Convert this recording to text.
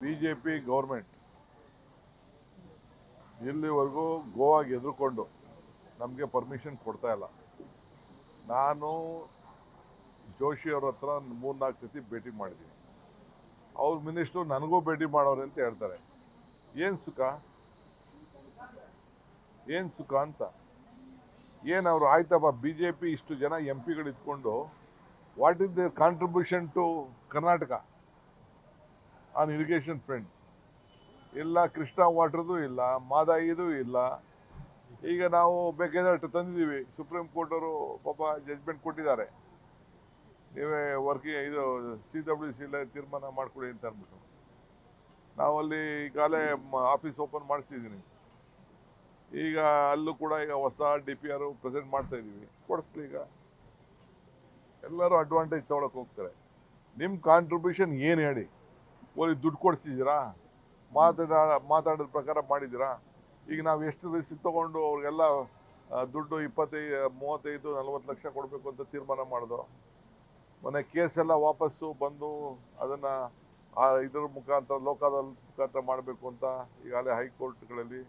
BJP government ಇಲ್ಲಿವರೆಗೂ ಗೋವಾಗೆ ಎದುರುಕೊಂಡು ನಮಗೆ permission ಕೊಡ್ತಾ ಇಲ್ಲ. ನಾನು ಜೋಶಿ ಅವ್ರ ಹತ್ರ 3-4 ಸತಿ ಭೇಟಿ ಮಾಡಿದ್ದೀನಿ. ಅವ್ರ ಮಿನಿಸ್ಟ್ರು ನನಗೂ ಭೇಟಿ ಮಾಡೋರು ಅಂತ ಹೇಳ್ತಾರೆ. ಏನು ಸುಖ ಅಂತ ಏನು ಅವರು ಆಯ್ತಪ್ಪ, ಬಿ ಜೆ ಪಿ ಇಷ್ಟು ಜನ ಎಂ ಪಿಗಳು ಇದ್ಕೊಂಡು what is their contribution to Karnataka on irrigation front? ಇಲ್ಲ, ಕೃಷ್ಣ ವಾಟರ್ದು ಇಲ್ಲ, ಮಾದಾಯಿದು ಇಲ್ಲ. ಈಗ ನಾವು ಬೇಕಾದಷ್ಟು ತಂದಿದ್ದೀವಿ. ಸುಪ್ರೀಂ ಕೋರ್ಟ್ ಅವರು ಪಾಪ ಜಜ್ಮೆಂಟ್ ಕೊಟ್ಟಿದ್ದಾರೆ, ನೀವೇ ಇದು CWC ತೀರ್ಮಾನ ಮಾಡ್ಕೊಡಿ ಅಂತ ಅಂದ್ಬಿಟ್ಟು. ನಾವಲ್ಲಿ ಈಗಾಗಲೇ ಆಫೀಸ್ ಓಪನ್ ಮಾಡಿಸಿದ್ದೀನಿ. ಈಗ ಅಲ್ಲೂ ಕೂಡ ಈಗ ಹೊಸ DPR ಪ್ರೆಸೆಂಟ್ ಮಾಡ್ತಾ ಇದ್ದೀವಿ. ಕೊಡಿಸ್ಲಿ. ಈಗ ಎಲ್ಲರೂ ಅಡ್ವಾಂಟೇಜ್ ತೊಗೊಳಕ್ಕೆ ಹೋಗ್ತಾರೆ. ನಿಮ್ಮ ಕಾಂಟ್ರಿಬ್ಯೂಷನ್ ಏನು ಹೇಳಿ? ಅವ್ರಿಗೆ ದುಡ್ಡು ಕೊಡಿಸಿದ್ದೀರಾ? ಮಾತಾಡೋದ ಪ್ರಕಾರ ಮಾಡಿದ್ದೀರಾ? ಈಗ ನಾವು ಎಷ್ಟು ರಿಸ್ಕ್ ತೊಗೊಂಡು ಅವ್ರಿಗೆಲ್ಲ ದುಡ್ಡು 25, 35, 40 ಲಕ್ಷ ಕೊಡಬೇಕು ಅಂತ ತೀರ್ಮಾನ ಮಾಡಿದೋ. ಮೊನ್ನೆ ಕೇಸೆಲ್ಲ ವಾಪಸ್ಸು ಬಂದು ಅದನ್ನು ಇದ್ರ ಮುಖಾಂತರ ಲೋಕಾದಾಲತ್ ಮುಖಾಂತರ ಮಾಡಬೇಕು ಅಂತ ಈಗಾಗಲೇ ಹೈಕೋರ್ಟ್ಗಳಲ್ಲಿ